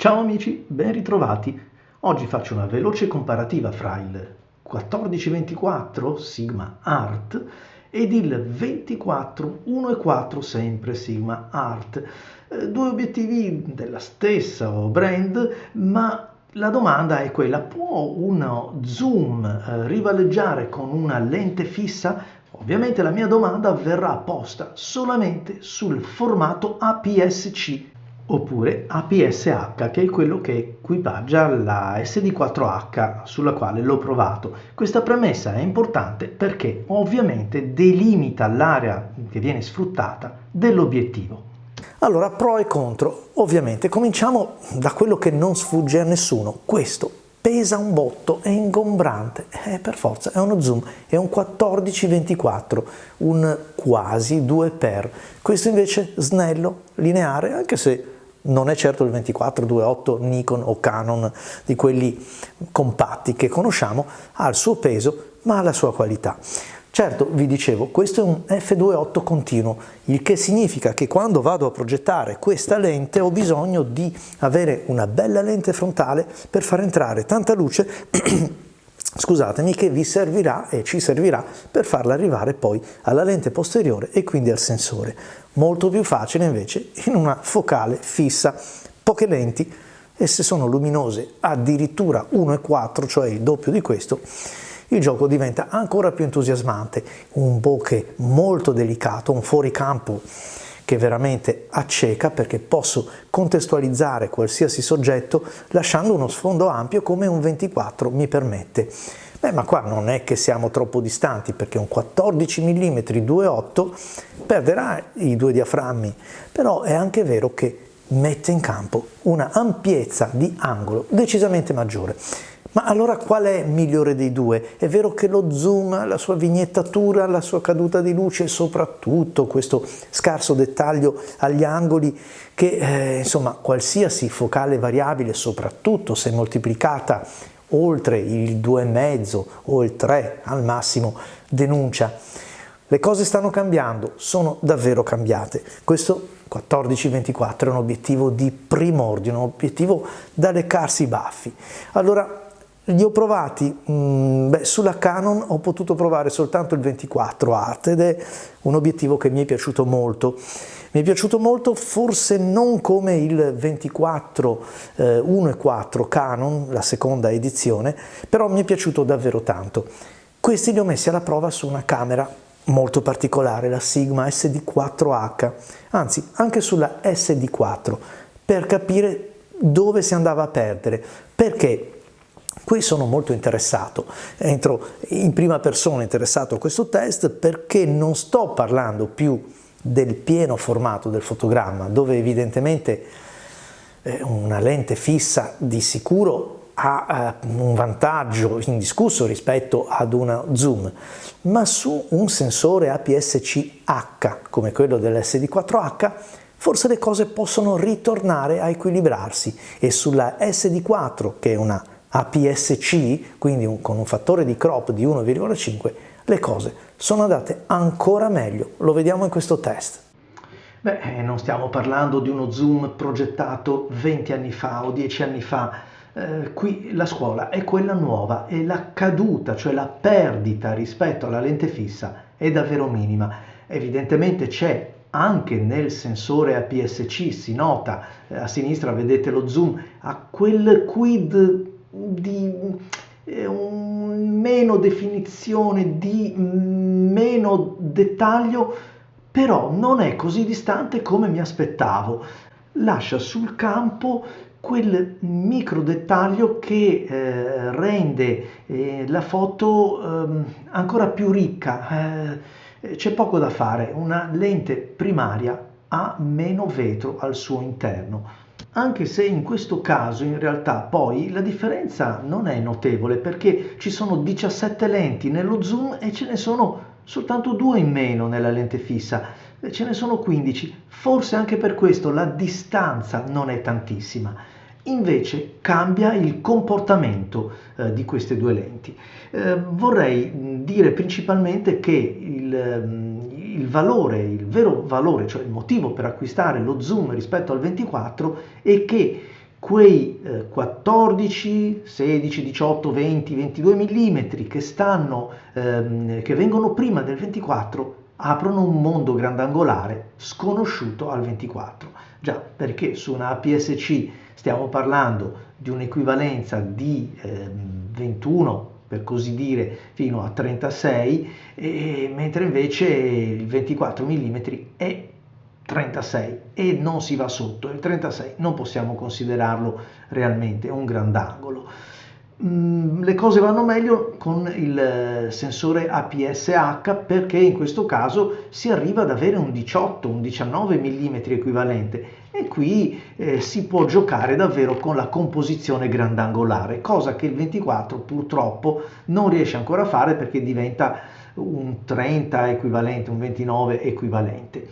Ciao amici, ben ritrovati. Oggi faccio una veloce comparativa fra il 1424 Sigma Art ed il 24 1.4 sempre Sigma Art. Due obiettivi della stessa brand, ma la domanda è quella: può uno zoom rivaleggiare con una lente fissa? Ovviamente la mia domanda verrà posta solamente sul formato APS-C oppure APS-H, che è quello che equipaggia la SD4H sulla quale l'ho provato. Questa premessa è importante perché ovviamente delimita l'area che viene sfruttata dell'obiettivo. Allora, pro e contro. Ovviamente cominciamo da quello che non sfugge a nessuno: questo pesa un botto, è ingombrante, per forza, è uno zoom, è un 14-24, un quasi 2x. Questo invece snello, lineare, anche se non è certo il 24-2.8 Nikon o Canon, di quelli compatti che conosciamo, ha il suo peso ma ha la sua qualità. Certo, vi dicevo, questo è un f2.8 continuo, il che significa che quando vado a progettare questa lente ho bisogno di avere una bella lente frontale per far entrare tanta luce scusatemi, che vi servirà e ci servirà per farla arrivare poi alla lente posteriore e quindi al sensore. Molto più facile invece in una focale fissa. Poche lenti, e se sono luminose addirittura 1.4, cioè il doppio di questo, il gioco diventa ancora più entusiasmante. Un bokeh molto delicato, un fuoricampo che veramente acceca, perché posso contestualizzare qualsiasi soggetto lasciando uno sfondo ampio come un 24 mi permette. Ma qua non è che siamo troppo distanti, perché un 14 mm 2.8 perderà i due diaframmi, però è anche vero che mette in campo una ampiezza di angolo decisamente maggiore. Ma allora qual è migliore dei due? È vero che lo zoom, la sua vignettatura, la sua caduta di luce e soprattutto questo scarso dettaglio agli angoli che insomma qualsiasi focale variabile, soprattutto se moltiplicata oltre il 2,5 o il 3 al massimo, denuncia. Le cose stanno cambiando, sono davvero cambiate. Questo 14-24 è un obiettivo di primordio, un obiettivo da leccarsi i baffi. Allora, li ho provati, sulla Canon ho potuto provare soltanto il 24 Art ed è un obiettivo che mi è piaciuto molto. Mi è piaciuto molto, forse non come il 24 1.4 Canon, la seconda edizione, però mi è piaciuto davvero tanto. Questi li ho messi alla prova su una camera molto particolare, la Sigma SD4H, anzi anche sulla SD4, per capire dove si andava a perdere, perché qui sono molto interessato, entro in prima persona interessato a questo test, perché non sto parlando più del pieno formato del fotogramma, dove evidentemente una lente fissa di sicuro ha un vantaggio indiscusso rispetto ad una zoom, ma su un sensore APS-C H come quello dell'SD4H forse le cose possono ritornare a equilibrarsi, e sulla SD4, che è una APS-C, quindi con un fattore di crop di 1,5, le cose sono andate ancora meglio. Lo vediamo in questo test. Non stiamo parlando di uno zoom progettato 20 anni fa o 10 anni fa. Qui la scuola è quella nuova e la caduta, cioè la perdita rispetto alla lente fissa, è davvero minima. Evidentemente c'è anche nel sensore APS-C, si nota, a sinistra vedete lo zoom, a quel quid di meno definizione, di meno dettaglio, però non è così distante come mi aspettavo. Lascia sul campo quel micro dettaglio che rende la foto ancora più ricca. C'è poco da fare, una lente primaria ha meno vetro al suo interno. Anche se in questo caso in realtà poi la differenza non è notevole, perché ci sono 17 lenti nello zoom e ce ne sono soltanto 2 in meno nella lente fissa, ce ne sono 15, forse anche per questo la distanza non è tantissima. Invece cambia il comportamento di queste due lenti. Vorrei dire principalmente che il valore, il vero valore, cioè il motivo per acquistare lo zoom rispetto al 24, è che quei 14, 16, 18, 20, 22 mm che vengono prima del 24 aprono un mondo grandangolare sconosciuto al 24. Già, perché su una APS-C stiamo parlando di un'equivalenza di 21, per così dire, fino a 36, mentre invece il 24 mm è 36 e non si va sotto. Il 36 non possiamo considerarlo realmente un grandangolo. Le cose vanno meglio con il sensore APS-H, perché in questo caso si arriva ad avere un 18, un 19 mm equivalente, e qui si può giocare davvero con la composizione grandangolare, cosa che il 24 purtroppo non riesce ancora a fare, perché diventa un 30 equivalente, un 29 equivalente.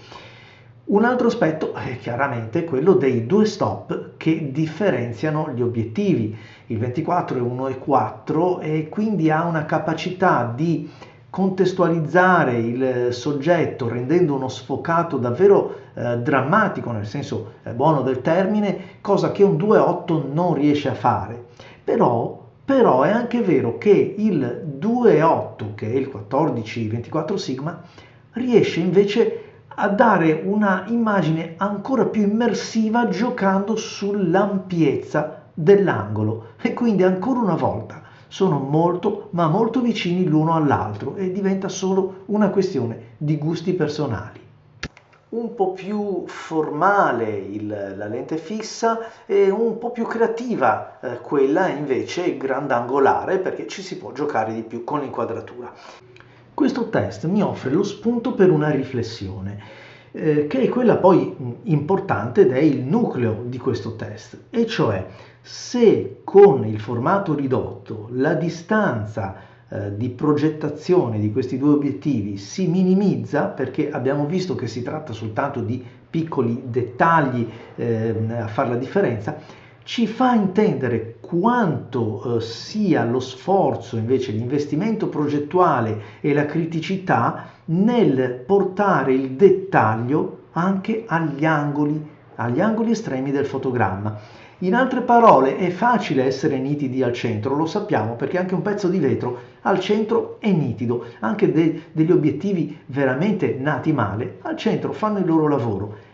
Un altro aspetto è chiaramente quello dei due stop che differenziano gli obiettivi. Il 24 è 1,4 e quindi ha una capacità di contestualizzare il soggetto rendendo uno sfocato davvero drammatico, nel senso buono del termine, cosa che un 2,8 non riesce a fare. Però è anche vero che il 2,8, che è il 14-24 sigma, riesce invece a dare una immagine ancora più immersiva giocando sull'ampiezza dell'angolo, e quindi ancora una volta sono molto ma molto vicini l'uno all'altro e diventa solo una questione di gusti personali. Un po' più formale la lente fissa e un po' più creativa quella invece grandangolare, perché ci si può giocare di più con l'inquadratura. Questo test mi offre lo spunto per una riflessione, che è quella poi importante ed è il nucleo di questo test, e cioè se con il formato ridotto la distanza di progettazione di questi due obiettivi si minimizza, perché abbiamo visto che si tratta soltanto di piccoli dettagli a fare la differenza, ci fa intendere quanto sia lo sforzo, invece l'investimento progettuale e la criticità nel portare il dettaglio anche agli angoli estremi del fotogramma. In altre parole, è facile essere nitidi al centro, lo sappiamo, perché anche un pezzo di vetro al centro è nitido, anche degli obiettivi veramente nati male al centro fanno il loro lavoro.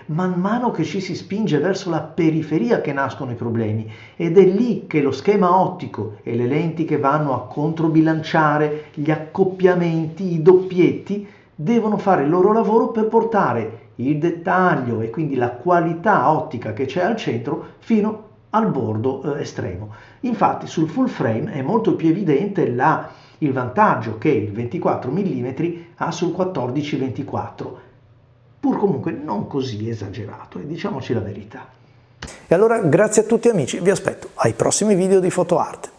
Man mano che ci si spinge verso la periferia che nascono i problemi, ed è lì che lo schema ottico e le lenti che vanno a controbilanciare gli accoppiamenti, i doppietti, devono fare il loro lavoro per portare il dettaglio e quindi la qualità ottica che c'è al centro fino al bordo estremo. Infatti sul full frame è molto più evidente il vantaggio che il 24 mm ha sul 14-24, pur comunque non così esagerato, e diciamoci la verità. E allora grazie a tutti amici, vi aspetto ai prossimi video di PhotoArt.